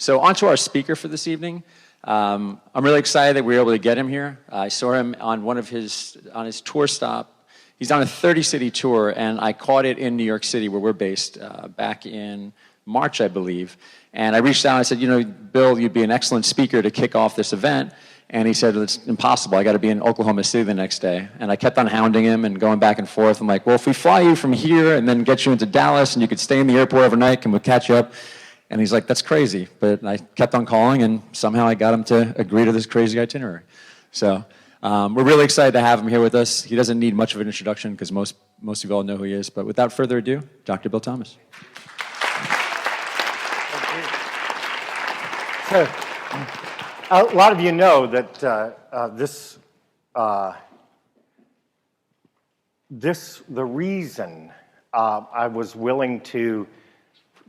So on to our speaker for this evening. I'm really excited that we were able to get him here. I saw him on on his tour stop. He's on a 30-city tour, and I caught it in New York City, where we're based, back in March, I believe. And I reached out and I said, you know, Bill, you'd be an excellent speaker to kick off this event. And he said, it's impossible. I got to be in Oklahoma City the next day. And I kept on hounding him and going back and forth. I'm like, well, if we fly you from here and then get you into Dallas and you could stay in the airport overnight, can we catch you up? And he's like, that's crazy. But I kept on calling, and somehow I got him to agree to this crazy itinerary. So we're really excited to have him here with us. He doesn't need much of an introduction because most of you all know who he is. But without further ado, Dr. Bill Thomas. So, a lot of you know that the reason I was willing to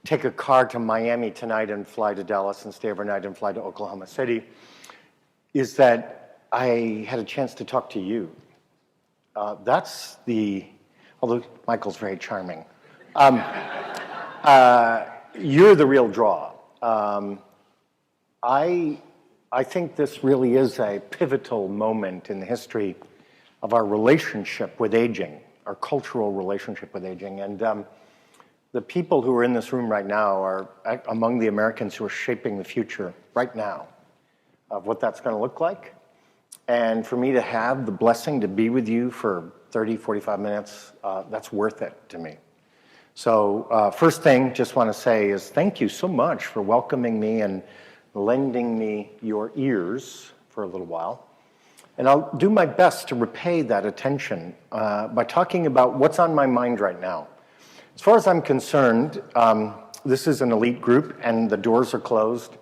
take a car to Miami tonight and fly to Dallas and stay overnight and fly to Oklahoma City is that I had a chance to talk to you. Although Michael's very charming, you're the real draw. I think this really is a pivotal moment in the history of our relationship with aging, our cultural relationship with aging. And the people who are in this room right now are among the Americans who are shaping the future right now of what that's going to look like. And for me to have the blessing to be with you for 30, 45 minutes, that's worth it to me. So first thing, just want to say is thank you so much for welcoming me and lending me your ears for a little while. And I'll do my best to repay that attention by talking about what's on my mind right now. As far as I'm concerned, this is an elite group and the doors are closed,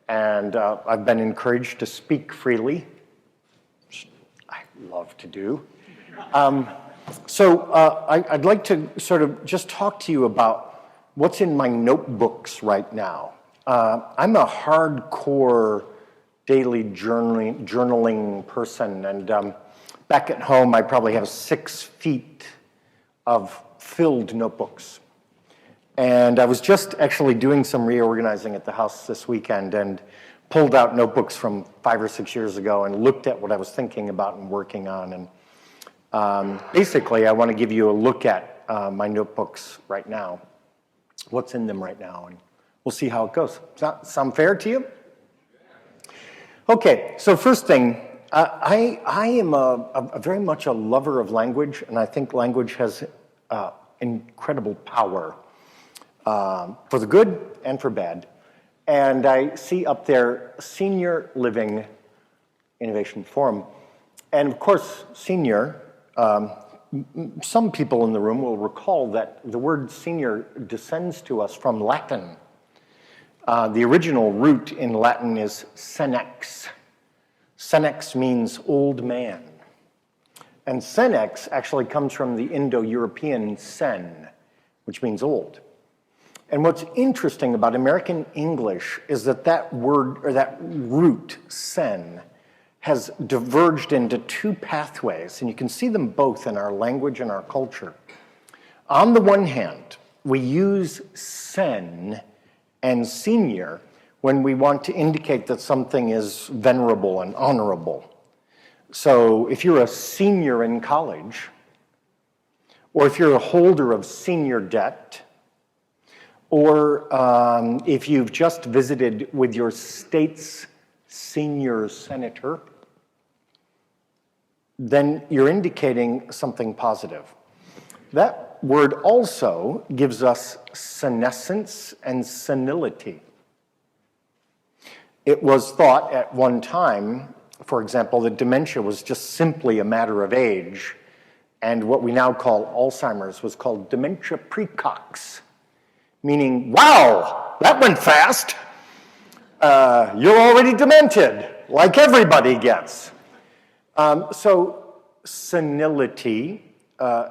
and I've been encouraged to speak freely, which I love to do. I'd like to sort of just talk to you about what's in my notebooks right now. I'm a hardcore daily journaling person, and back at home I probably have 6 feet of filled notebooks. And I was just actually doing some reorganizing at the house this weekend and pulled out notebooks from 5 or 6 years ago and looked at what I was thinking about and working on. And basically I want to give you a look at my notebooks right now, what's in them right now. And we'll see how it goes. Does that sound fair to you? Okay, so first thing, I am very much a lover of language, and I think language has incredible power for the good and for bad. And I see up there Senior Living Innovation Forum. And of course, senior, some people in the room will recall that the word senior descends to us from Latin. The original root in Latin is senex. Senex means old man. And senex actually comes from the Indo-European sen, which means old. And what's interesting about American English is that that word, or that root, sen, has diverged into 2 pathways, and you can see them both in our language and our culture. On the one hand, we use sen and senior when we want to indicate that something is venerable and honorable. So if you're a senior in college, or if you're a holder of senior debt, or if you've just visited with your state's senior senator, then you're indicating something positive. That word also gives us senescence and senility. It was thought at one time, for example, that dementia was just simply a matter of age, and what we now call Alzheimer's was called dementia precox, meaning, wow, that went fast. You're already demented, like everybody gets. So senility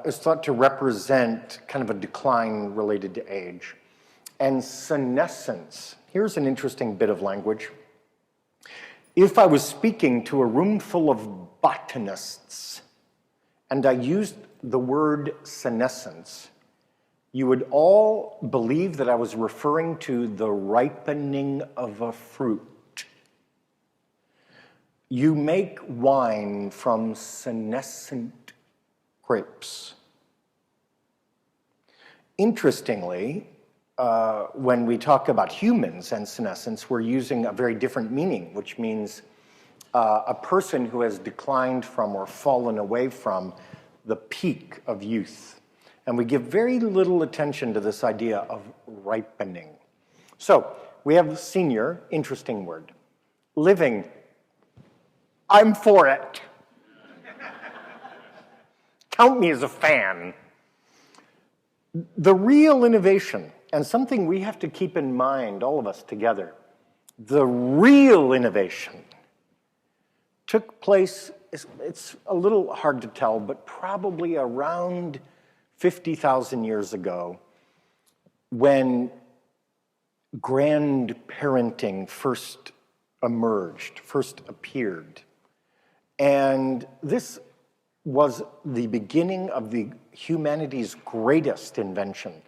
is thought to represent kind of a decline related to age. And senescence, here's an interesting bit of language. If I was speaking to a room full of botanists and I used the word senescence, you would all believe that I was referring to the ripening of a fruit. You make wine from senescent grapes. Interestingly, when we talk about humans and senescence, we're using a very different meaning, which means a person who has declined from or fallen away from the peak of youth. And we give very little attention to this idea of ripening. So we have senior, interesting word. Living, I'm for it. Count me as a fan. The real innovation, and something we have to keep in mind, all of us together, the real innovation took place, it's a little hard to tell, but probably around 50,000 years ago, when grandparenting first emerged, first appeared. And this was the beginning of humanity's greatest invention.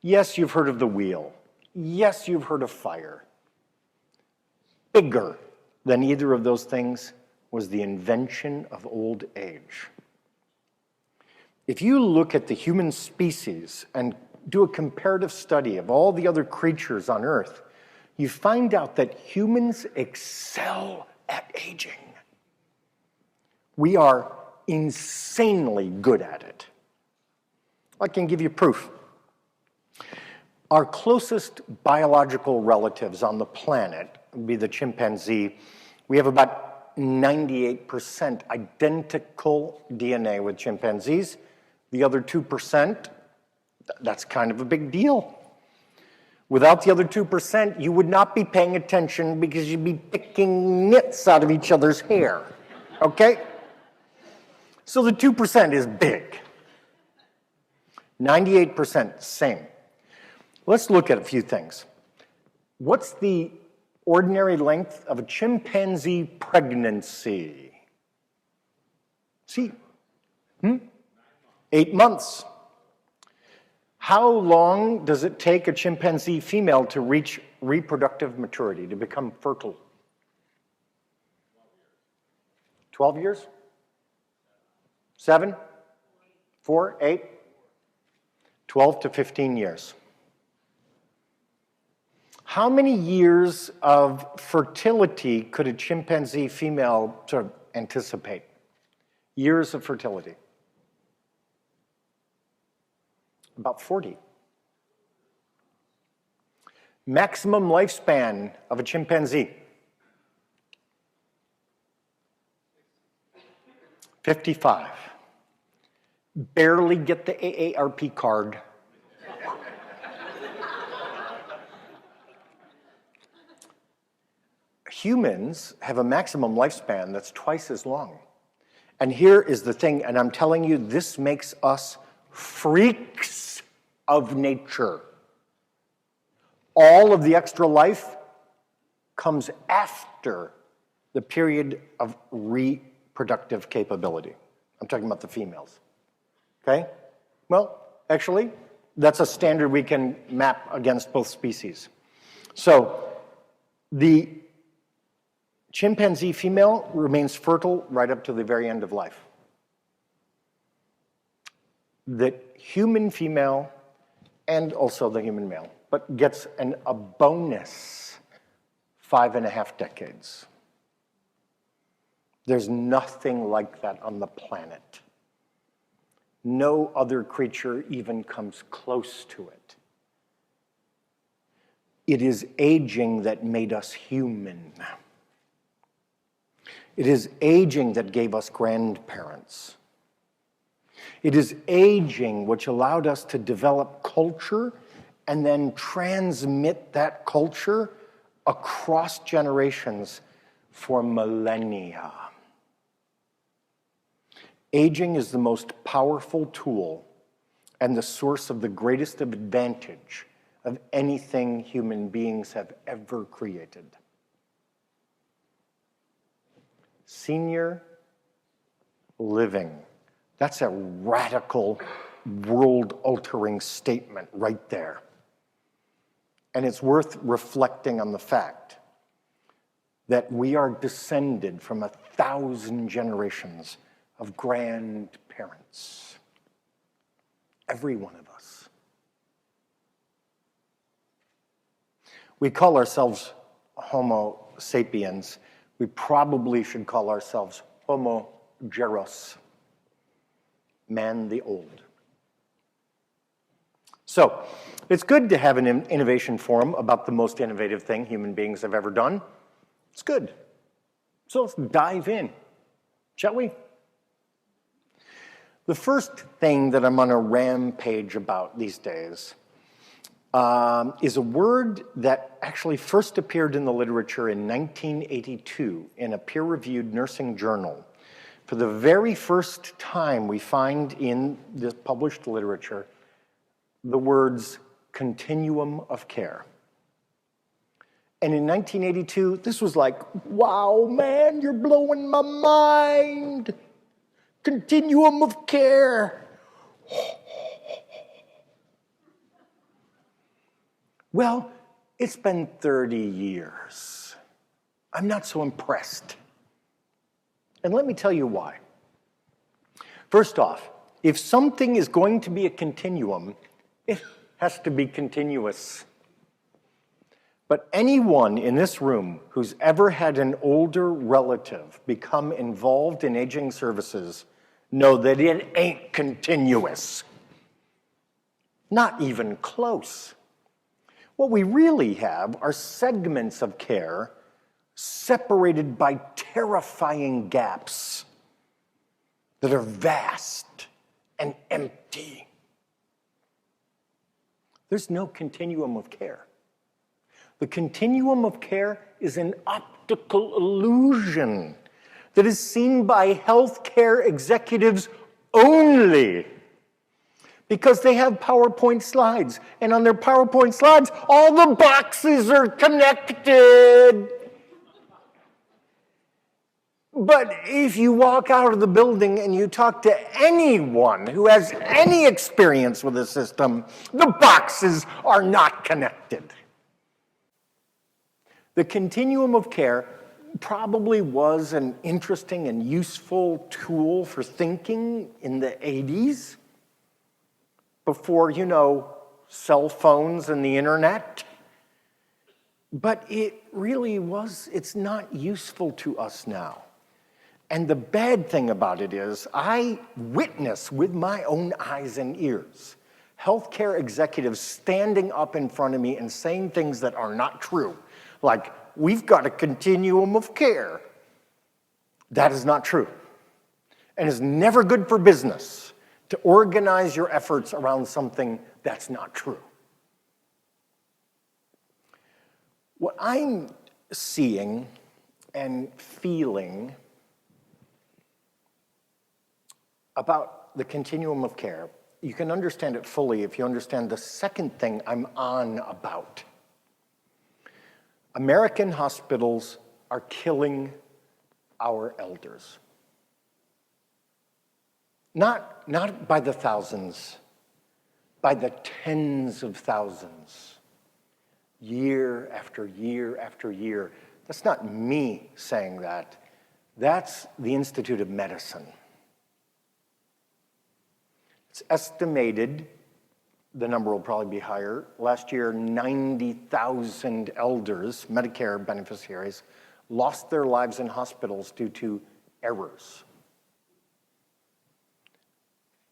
Yes, you've heard of the wheel. Yes, you've heard of fire. Bigger than either of those things was the invention of old age. If you look at the human species and do a comparative study of all the other creatures on Earth, you find out that humans excel at aging. We are insanely good at it. I can give you proof. Our closest biological relatives on the planet would be the chimpanzee. We have about 98% identical DNA with chimpanzees. The other 2%, that's kind of a big deal. Without the other 2%, you would not be paying attention because you'd be picking nits out of each other's hair, okay? So the 2% is big. 98%, same. Let's look at a few things. What's the ordinary length of a chimpanzee pregnancy? See? 8 months. How long does it take a chimpanzee female to reach reproductive maturity, to become fertile? 12 years? 7? 4? 8? 12 to 15 years. How many years of fertility could a chimpanzee female sort of anticipate? Years of fertility. About 40. Maximum lifespan of a chimpanzee. 55. Barely get the AARP card. Humans have a maximum lifespan that's twice as long. And here is the thing, and I'm telling you, this makes us freaks of nature. All of the extra life comes after the period of reproductive capability. I'm talking about the females. Okay? Well, actually, that's a standard we can map against both species. So the chimpanzee female remains fertile right up to the very end of life. The human female and also the human male, but gets a bonus 5.5 decades. There's nothing like that on the planet. No other creature even comes close to it. It is aging that made us human. It is aging that gave us grandparents. It is aging which allowed us to develop culture and then transmit that culture across generations for millennia. Aging is the most powerful tool and the source of the greatest advantage of anything human beings have ever created. Senior living. That's a radical world-altering statement right there. And it's worth reflecting on the fact that we are descended from 1,000 generations of grandparents. Every one of us. We call ourselves Homo sapiens. We probably should call ourselves Homo geros, man the old. So, it's good to have an innovation forum about the most innovative thing human beings have ever done. It's good. So let's dive in, shall we? The first thing that I'm on a rampage about these days is a word that actually first appeared in the literature in 1982 in a peer-reviewed nursing journal. For the very first time, we find in this published literature the words continuum of care. And in 1982, this was like, wow, man, you're blowing my mind. Continuum of care. Well, it's been 30 years. I'm not so impressed. And let me tell you why. First off, if something is going to be a continuum, it has to be continuous. But anyone in this room who's ever had an older relative become involved in aging services know that it ain't continuous. Not even close. What we really have are segments of care separated by terrifying gaps that are vast and empty. There's no continuum of care. The continuum of care is an optical illusion that is seen by healthcare executives only because they have PowerPoint slides, and on their PowerPoint slides, all the boxes are connected. But if you walk out of the building and you talk to anyone who has any experience with the system, the boxes are not connected. The continuum of care probably was an interesting and useful tool for thinking in the 80s, before, cell phones and the internet. But it really was, it's not useful to us now. And the bad thing about it is, I witness with my own eyes and ears healthcare executives standing up in front of me and saying things that are not true. Like, we've got a continuum of care. That is not true. And is never good for business to organize your efforts around something that's not true. What I'm seeing and feeling about the continuum of care, you can understand it fully if you understand the second thing I'm on about. American hospitals are killing our elders. Not by the thousands, by the tens of thousands, year after year after year. That's not me saying that. That's the Institute of Medicine. It's estimated, the number will probably be higher, last year 90,000 elders, Medicare beneficiaries, lost their lives in hospitals due to errors.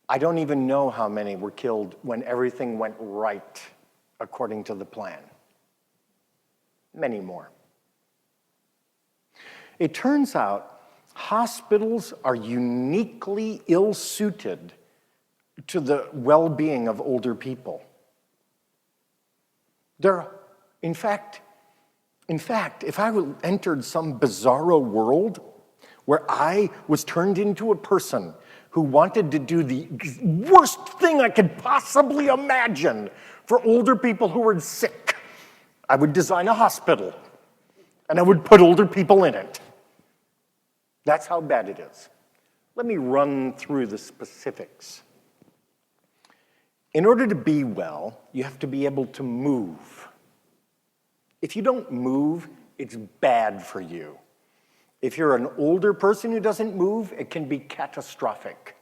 I don't even know how many were killed when everything went right according to the plan. Many more. It turns out hospitals are uniquely ill-suited to the well-being of older people. In fact, if I entered some bizarro world where I was turned into a person who wanted to do the worst thing I could possibly imagine for older people who were sick, I would design a hospital and I would put older people in it. That's how bad it is. Let me run through the specifics. In order to be well, you have to be able to move. If you don't move, it's bad for you. If you're an older person who doesn't move, it can be catastrophic.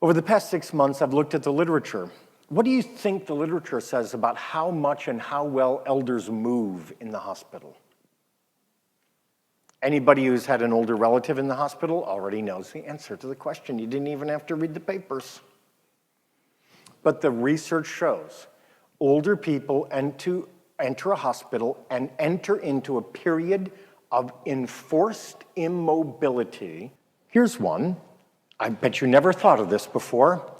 Over the past 6 months, I've looked at the literature. What do you think the literature says about how much and how well elders move in the hospital? Anybody who's had an older relative in the hospital already knows the answer to the question. You didn't even have to read the papers. But the research shows older people enter a hospital and enter into a period of enforced immobility. Here's one. I bet you never thought of this before.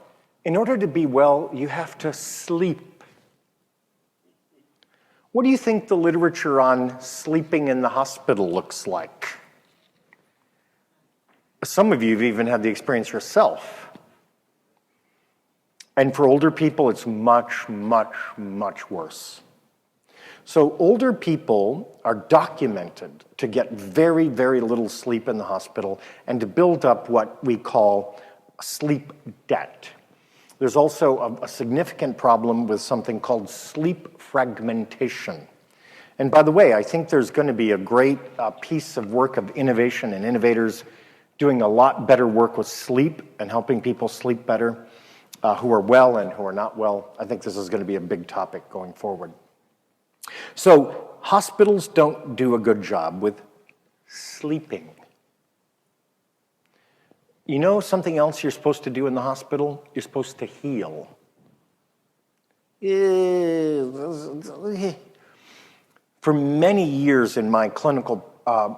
In order to be well, you have to sleep. What do you think the literature on sleeping in the hospital looks like? Some of you have even had the experience yourself. And for older people, it's much, much, much worse. So older people are documented to get very, very little sleep in the hospital and to build up what we call sleep debt. There's also a significant problem with something called sleep fragmentation. And by the way, I think there's going to be a great piece of work of innovation and innovators doing a lot better work with sleep and helping people sleep better who are well and who are not well. I think this is going to be a big topic going forward. So hospitals don't do a good job with sleeping. You know something else you're supposed to do in the hospital? You're supposed to heal. For many years in my clinical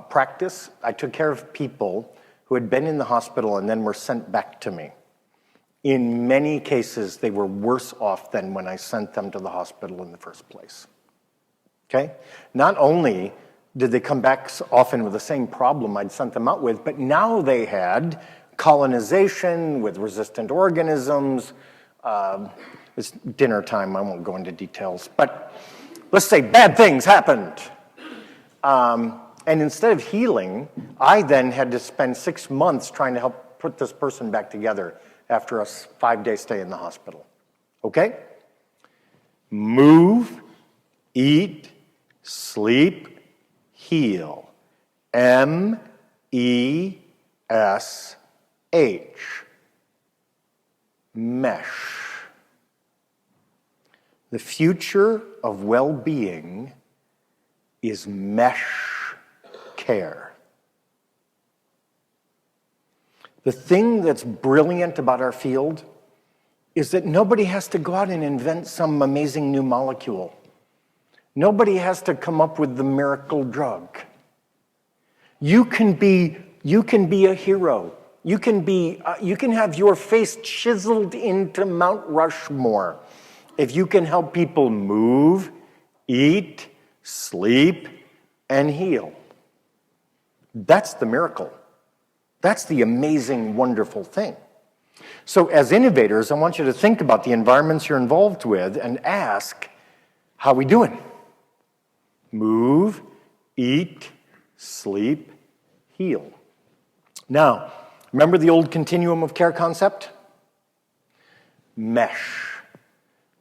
practice, I took care of people who had been in the hospital and then were sent back to me. In many cases, they were worse off than when I sent them to the hospital in the first place. Okay? Not only did they come back often with the same problem I'd sent them out with, but now they had colonization with resistant organisms. It's dinner time, I won't go into details, but let's say bad things happened. And instead of healing, I then had to spend 6 months trying to help put this person back together after a 5-day stay in the hospital. Okay? Move, eat, sleep, heal. M-E-S-H. Mesh. The future of well-being is mesh care. The thing that's brilliant about our field is that nobody has to go out and invent some amazing new molecule. Nobody has to come up with the miracle drug. You can be a hero. You can have your face chiseled into Mount Rushmore if you can help people move, eat, sleep, and heal. That's the miracle. That's the amazing, wonderful thing. So as innovators, I want you to think about the environments you're involved with and ask, how are we doing? Move, eat, sleep, heal. Now, remember the old continuum of care concept? Mesh.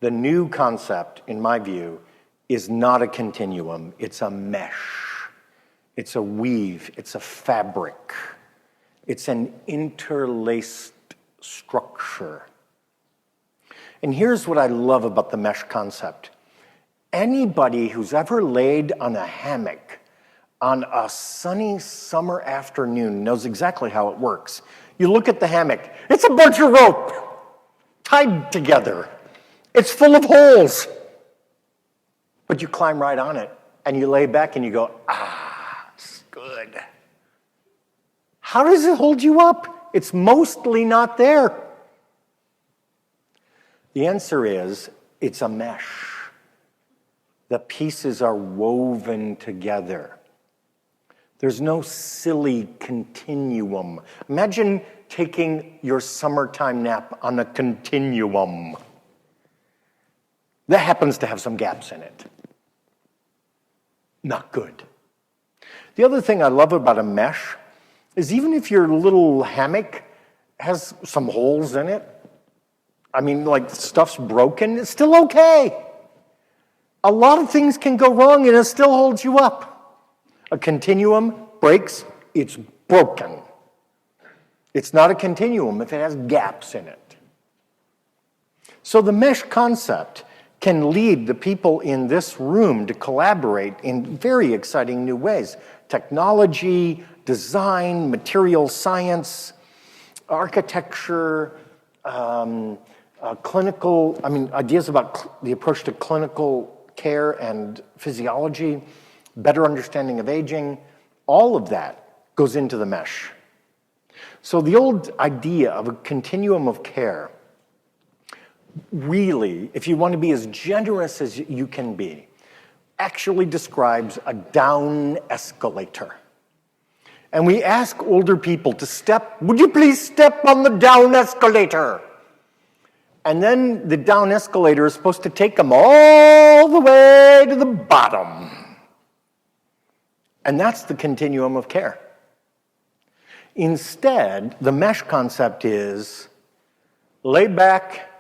The new concept, in my view, is not a continuum, it's a mesh. It's a weave, it's a fabric. It's an interlaced structure. And here's what I love about the mesh concept. Anybody who's ever laid on a hammock on a sunny summer afternoon knows exactly how it works. You look at the hammock, it's a bunch of rope tied together. It's full of holes. But you climb right on it and you lay back and you go, it's good. How does it hold you up? It's mostly not there. The answer is, it's a mesh. The pieces are woven together. There's no silly continuum. Imagine taking your summertime nap on a continuum. That happens to have some gaps in it. Not good. The other thing I love about a mesh is even if your little hammock has some holes in it, I mean, like, stuff's broken, it's still okay. A lot of things can go wrong and it still holds you up. A continuum breaks, it's broken. It's not a continuum if it has gaps in it. So the mesh concept can lead the people in this room to collaborate in very exciting new ways. Technology, design, material science, architecture, clinical, ideas about the approach to clinical care and physiology, better understanding of aging, all of that goes into the mesh. So the old idea of a continuum of care, really, if you want to be as generous as you can be, actually describes a down escalator. And we ask older people to would you please step on the down escalator? And then the down escalator is supposed to take them all the way to the bottom. And that's the continuum of care. Instead, the mesh concept is lay back,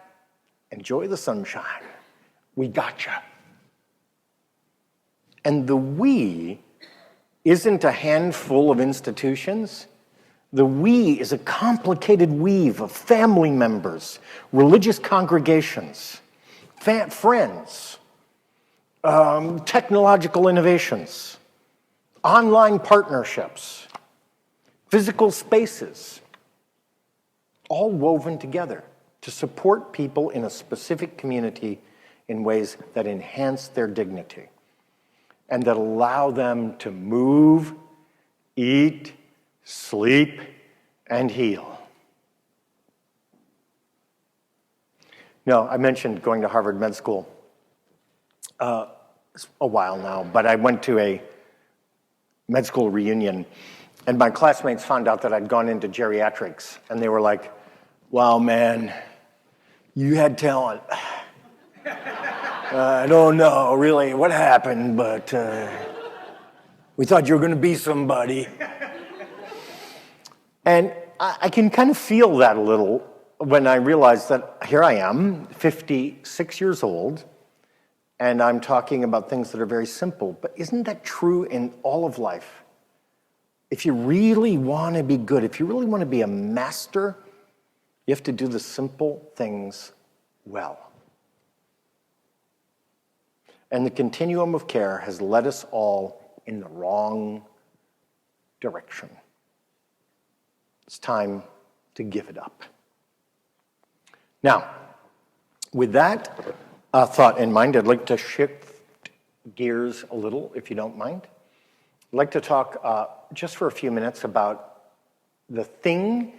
enjoy the sunshine. We gotcha. And the we isn't a handful of institutions. The we is a complicated weave of family members, religious congregations, friends, technological innovations, online partnerships, physical spaces, all woven together to support people in a specific community in ways that enhance their dignity and that allow them to move, eat, sleep, and heal. No, I mentioned going to Harvard Med School. It's a while now, but I went to a med school reunion, and my classmates found out that I'd gone into geriatrics, and they were like, wow, man, you had talent. I don't know really what happened, but we thought you were going to be somebody. And I can kind of feel that a little when I realize that here I am, 56 years old, and I'm talking about things that are very simple. But isn't that true in all of life? If you really want to be good, if you really want to be a master, you have to do the simple things well. And the continuum of care has led us all in the wrong direction. It's time to give it up. Now, with that thought in mind, I'd like to shift gears a little, if you don't mind. I'd like to talk just for a few minutes about the thing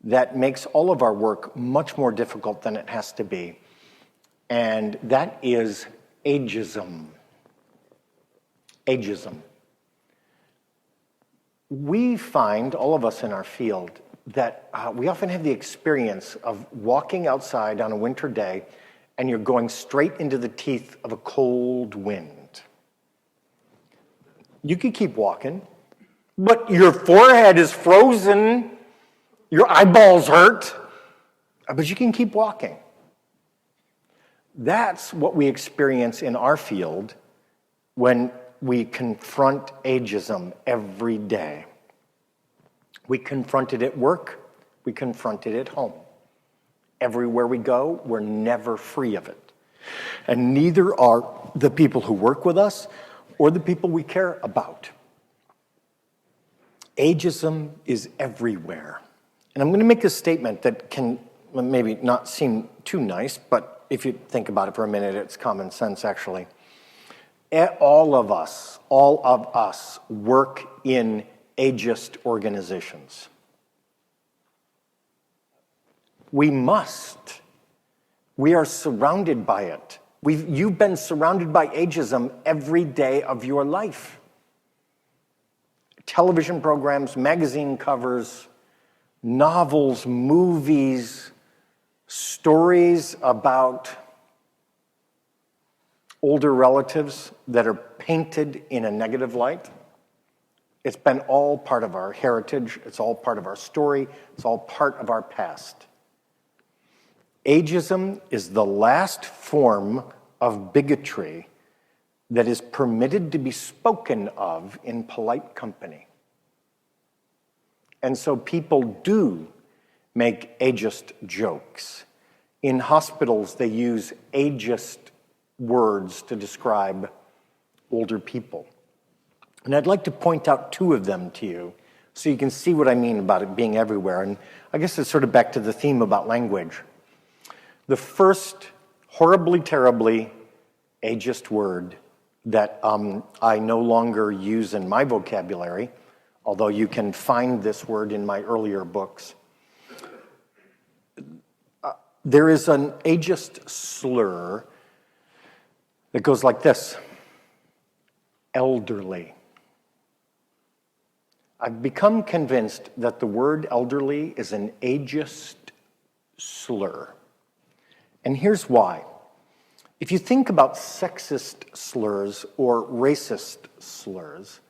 that makes all of our work much more difficult than it has to be, and that is ageism. Ageism. We find, all of us in our field, that we often have the experience of walking outside on a winter day and you're going straight into the teeth of a cold wind. You could keep walking, but your forehead is frozen, your eyeballs hurt, but you can keep walking. That's what we experience in our field when we confront ageism every day. We confront it at work, we confront it at home. Everywhere we go, we're never free of it. And neither are the people who work with us or the people we care about. Ageism is everywhere. And I'm going to make a statement that can maybe not seem too nice, but if you think about it for a minute, it's common sense, actually. All of us work in ageist organizations. We must. We are surrounded by it. You've been surrounded by ageism every day of your life. Television programs, magazine covers, novels, movies, stories about older relatives that are painted in a negative light. It's been all part of our heritage. It's all part of our story. It's all part of our past. Ageism is the last form of bigotry that is permitted to be spoken of in polite company. And so people do make ageist jokes. In hospitals, they use ageist words to describe older people. And I'd like to point out two of them to you so you can see what I mean about it being everywhere. And I guess it's sort of back to the theme about language. The first horribly, terribly ageist word that I no longer use in my vocabulary, although you can find this word in my earlier books. There is an ageist slur that goes like this: elderly. I've become convinced that the word elderly is an ageist slur. And here's why. If you think about sexist slurs or racist slurs,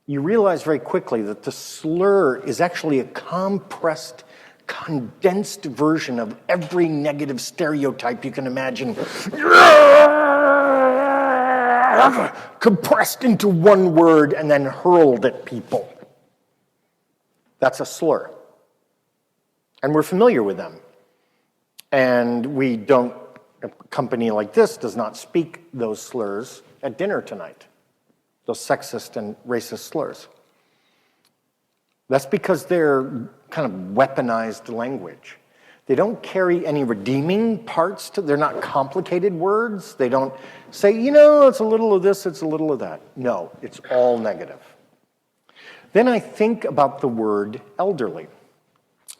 you realize very quickly that the slur is actually a compressed, condensed version of every negative stereotype you can imagine, compressed into one word and then hurled at people. That's a slur. And we're familiar with them. And we don't, a company like this does not speak those slurs at dinner tonight, those sexist and racist slurs. That's because they're kind of weaponized language. They don't carry any redeeming parts to, they're not complicated words. They don't say, you know, it's a little of this, it's a little of that. No, it's all negative. Then I think about the word elderly.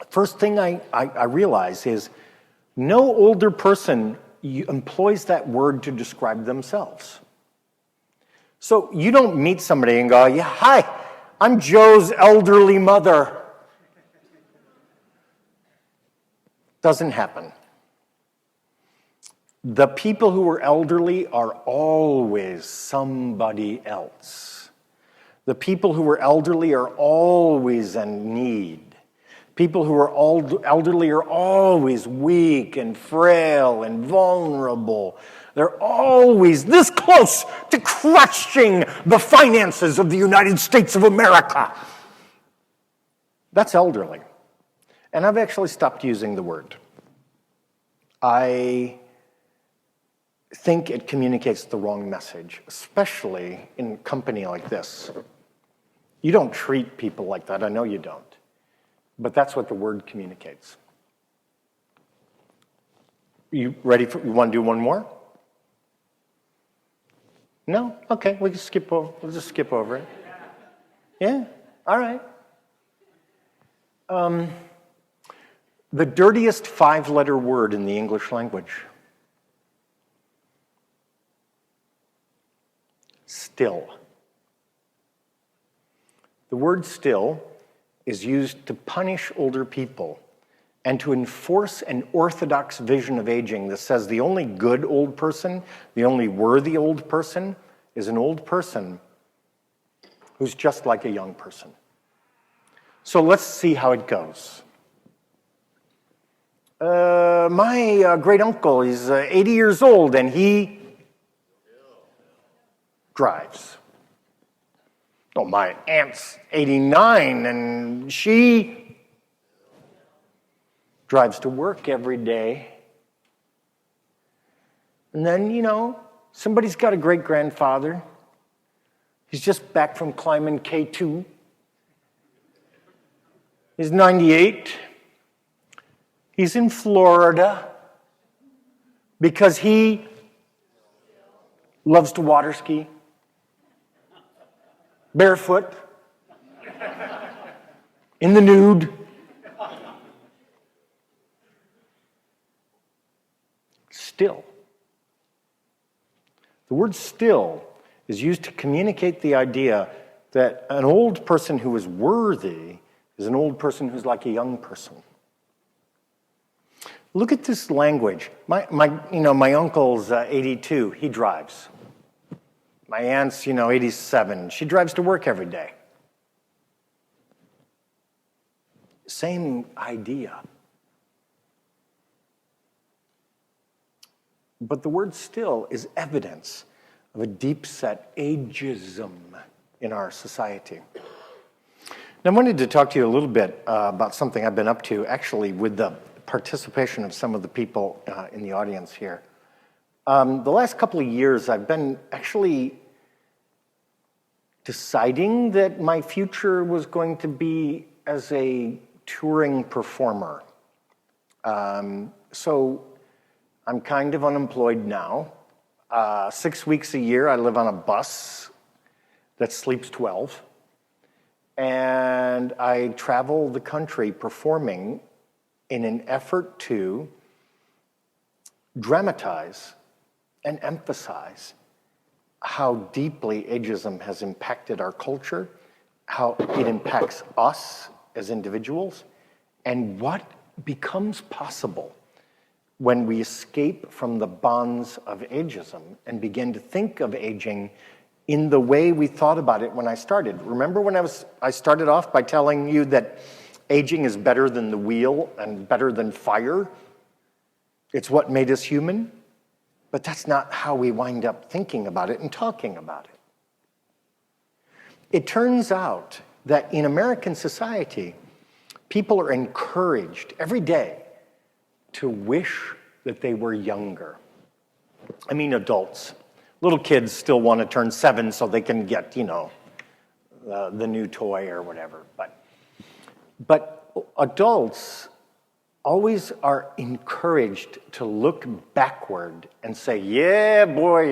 First thing I realize is no older person employs that word to describe themselves. So you don't meet somebody and go, yeah, hi, I'm Joe's elderly mother. Doesn't happen. The people who are elderly are always somebody else. The people who are elderly are always in need. People who are elderly are always weak and frail and vulnerable. They're always this close to crushing the finances of the United States of America. That's elderly. And I've actually stopped using the word. I think it communicates the wrong message, especially in a company like this. You don't treat people like that, I know you don't. But that's what the word communicates. You ready for, you want to do one more? No? Okay, we'll just skip over it. Yeah? All right. The dirtiest 5-letter word in the English language. Still. The word still is used to punish older people and to enforce an orthodox vision of aging that says the only good old person, the only worthy old person, is an old person who's just like a young person. So let's see how it goes. My great uncle is 80 years old and he drives. Oh, my aunt's 89 and she drives to work every day. And then, you know, somebody's got a great-grandfather. He's just back from climbing K2. He's 98. He's in Florida because he loves to water ski. Barefoot, in the nude. Still. The word still is used to communicate the idea that an old person who is worthy is an old person who's like a young person. Look at this language. My uncle's 82, he drives. My aunt's, 87. She drives to work every day. Same idea. but the word still is evidence of a deep-set ageism in our society. Now, I wanted to talk to you a little bit about something I've been up to, actually, with the participation of some of the people in the audience here. The last couple of years, I've been actually deciding that my future was going to be as a touring performer. So I'm kind of unemployed now. 6 weeks a year, I live on a bus that sleeps 12. And I travel the country performing in an effort to dramatize and emphasize how deeply ageism has impacted our culture, how it impacts us as individuals, and what becomes possible when we escape from the bonds of ageism and begin to think of aging in the way we thought about it when I started. Remember when I started off by telling you that aging is better than the wheel and better than fire? It's what made us human? But that's not how we wind up thinking about it and talking about it. It turns out that in American society, people are encouraged every day to wish that they were younger. I mean adults. Little kids still want to turn 7 so they can get, the new toy or whatever. But adults always are encouraged to look backward and say, yeah, boy,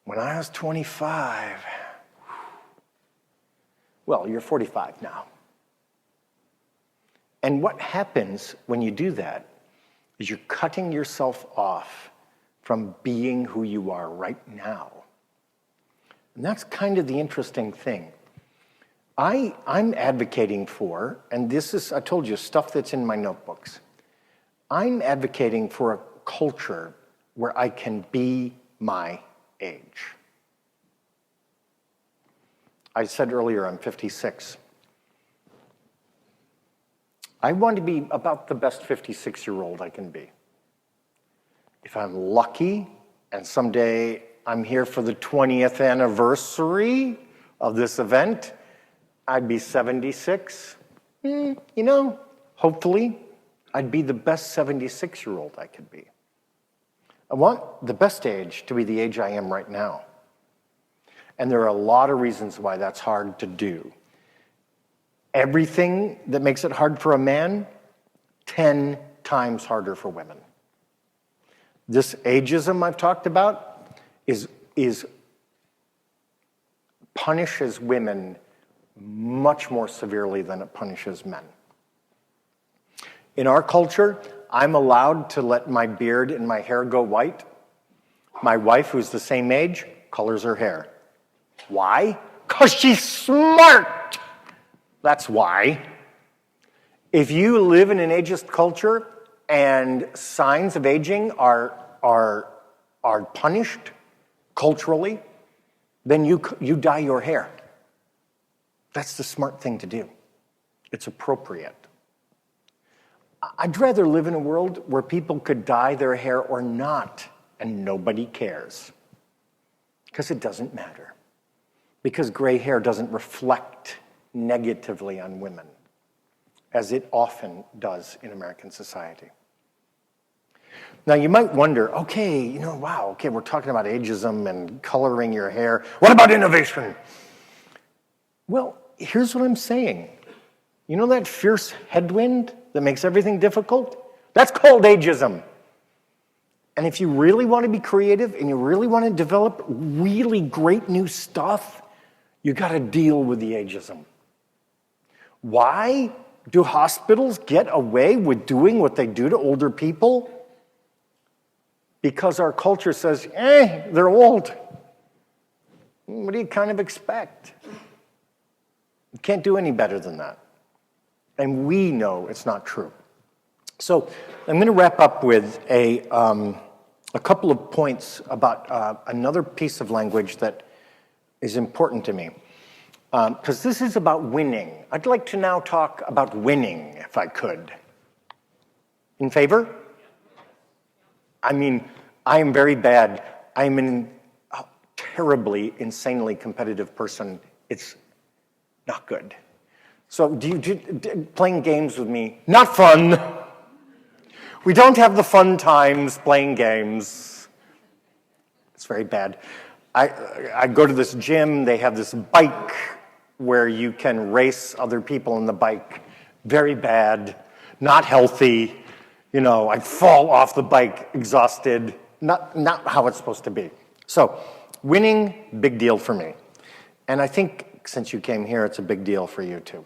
when I was 25, well, you're 45 now. And what happens when you do that is you're cutting yourself off from being who you are right now. And that's kind of the interesting thing. I'm advocating for, and this is, I told you, stuff that's in my notebooks. I'm advocating for a culture where I can be my age. I said earlier I'm 56. I want to be about the best 56-year-old I can be. If I'm lucky, and someday I'm here for the 20th anniversary of this event, I'd be 76. Hopefully, I'd be the best 76-year-old I could be. I want the best age to be the age I am right now. And there are a lot of reasons why that's hard to do. Everything that makes it hard for a man, 10 times harder for women. This ageism I've talked about is punishes women much more severely than it punishes men. In our culture, I'm allowed to let my beard and my hair go white. My wife, who's the same age, colors her hair. Why? Because she's smart. That's why. If you live in an ageist culture and signs of aging are punished culturally, then you dye your hair. That's the smart thing to do. It's appropriate. I'd rather live in a world where people could dye their hair or not, and nobody cares. Because it doesn't matter. Because gray hair doesn't reflect negatively on women, as it often does in American society. Now, you might wonder, okay, we're talking about ageism and coloring your hair. What about innovation? Well, here's what I'm saying. You know that fierce headwind that makes everything difficult? That's called ageism. And if you really want to be creative and you really want to develop really great new stuff, you got to deal with the ageism. Why do hospitals get away with doing what they do to older people? Because our culture says, they're old. What do you kind of expect? You can't do any better than that. And we know it's not true. So I'm going to wrap up with a couple of points about another piece of language that is important to me. Because this is about winning. I'd like to now talk about winning, if I could. In favor? I mean, I am very bad. I'm a terribly, insanely competitive person. It's not good. So playing games with me, not fun. We don't have the fun times playing games. It's very bad. I go to this gym, they have this bike where you can race other people on the bike. Very bad, not healthy. You know, I fall off the bike exhausted. Not how it's supposed to be. So, winning, big deal for me. And I think since you came here, it's a big deal for you too.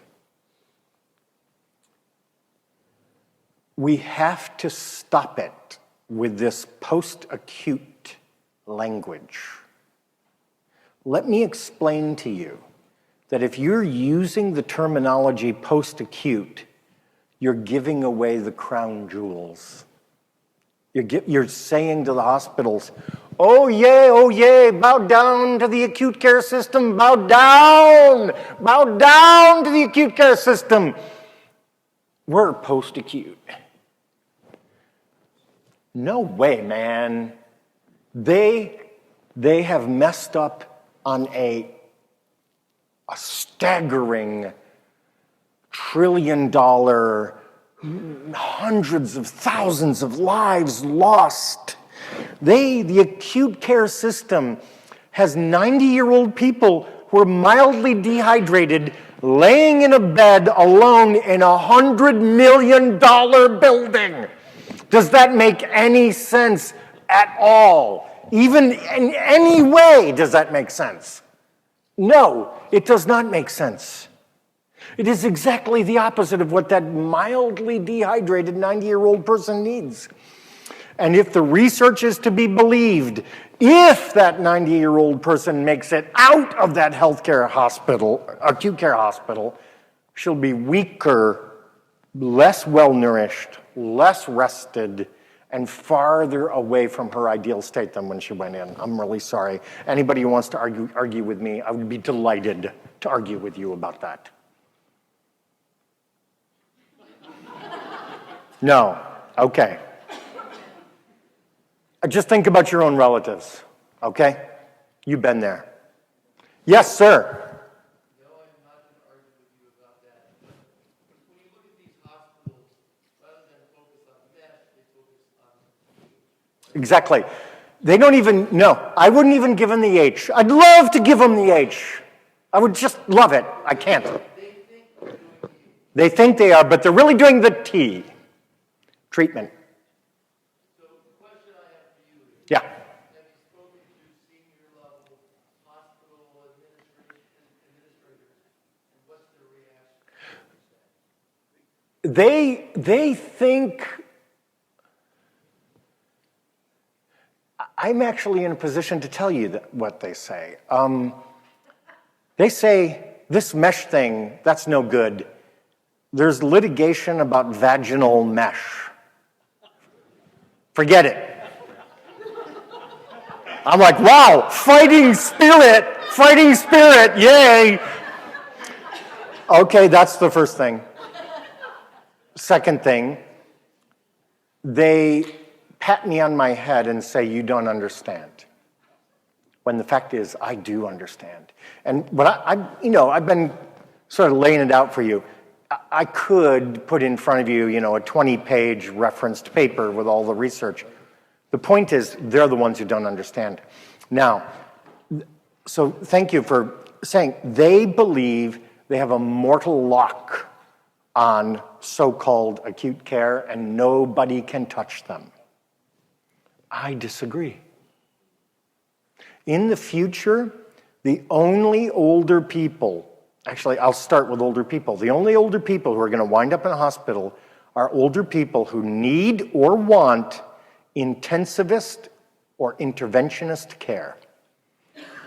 We have to stop it with this post-acute language. Let me explain to you that if you're using the terminology post-acute, you're giving away the crown jewels. You're saying to the hospitals, oh yay, bow down to the acute care system, bow down to the acute care system. We're post-acute. No way, man. They have messed up on a staggering $1 trillion, hundreds of thousands of lives lost. The acute care system has 90-year-old people who are mildly dehydrated laying in a bed alone in a $100 million building. Does that make any sense at all? Even in any way, does that make sense? No, it does not make sense. It is exactly the opposite of what that mildly dehydrated 90-year-old person needs. And if the research is to be believed, if that 90-year-old person makes it out of that healthcare hospital, acute care hospital, she'll be weaker, less well-nourished, less rested, and farther away from her ideal state than when she went in. I'm really sorry. Anybody who wants to argue with me, I would be delighted to argue with you about that. No. Okay. Just think about your own relatives, okay? You've been there. Yes, sir. No, I'm not going to argue with you about that. But when you look at these hospitals, rather than focus on mesh, they focus on... Exactly. They don't even, no, I wouldn't even give them the H. I'd love to give them the H. I would just love it. I can't. They think they are, but they're really doing the T. Treatment. So the question I have for you is, Yeah. have you spoken to senior level hospital administrators, and what's their reaction? They think, I'm actually in a position to tell you what they say. They say, this mesh thing, that's no good. There's litigation about vaginal mesh. Forget it. I'm like, wow, fighting spirit, yay. Okay, that's the first thing. Second thing, they pat me on my head and say, you don't understand. When the fact is, I do understand. And what I've been sort of laying it out for you. I could put in front of you, a 20-page referenced paper with all the research. The point is, they're the ones who don't understand. Now, so thank you for saying they believe they have a mortal lock on so-called acute care and nobody can touch them. I disagree. In the future, the only older people, actually, I'll start with older people. The only older people who are going to wind up in a hospital are older people who need or want intensivist or interventionist care.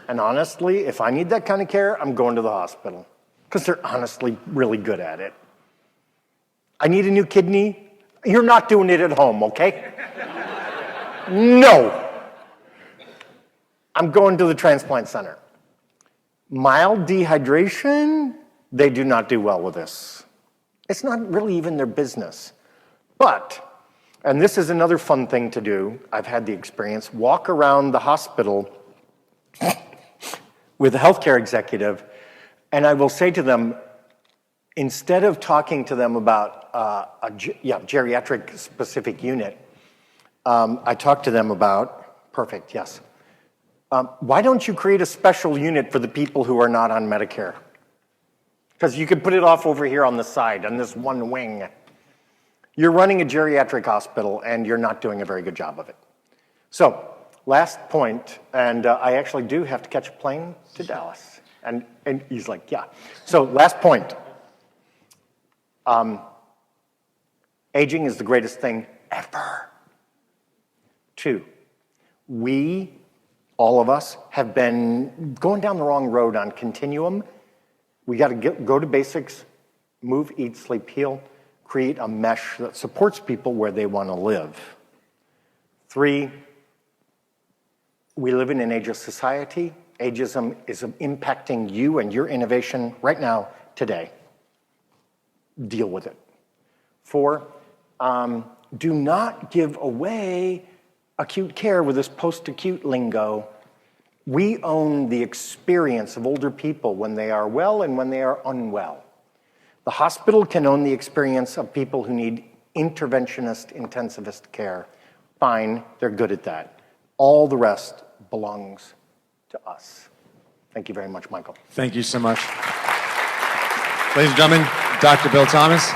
And honestly, if I need that kind of care, I'm going to the hospital because they're honestly really good at it. I need a new kidney. You're not doing it at home, okay? No. I'm going to the transplant center. Mild dehydration, they do not do well with this. It's not really even their business. But And this is another fun thing to do. I've had the experience. Walk around the hospital with a healthcare executive, and I will say to them, instead of talking to them about a geriatric specific unit, I talk to them about, perfect, yes. Why don't you create a special unit for the people who are not on Medicare? Because you could put it off over here on the side, on this one wing. You're running a geriatric hospital, and you're not doing a very good job of it. So, last point, and I actually do have to catch a plane to Dallas. And he's like, yeah. So, last point. Aging is the greatest thing ever. 2, we, all of us, have been going down the wrong road on continuum. We got to go to basics, move, eat, sleep, heal, create a mesh that supports people where they want to live. 3, we live in an ageist society. Ageism is impacting you and your innovation right now, today. Deal with it. 4, do not give away acute care with this post-acute lingo. We own the experience of older people when they are well and when they are unwell. The hospital can own the experience of people who need interventionist, intensivist care. Fine, they're good at that. All the rest belongs to us. Thank you very much, Michael. Thank you so much. Ladies and gentlemen, Dr. Bill Thomas.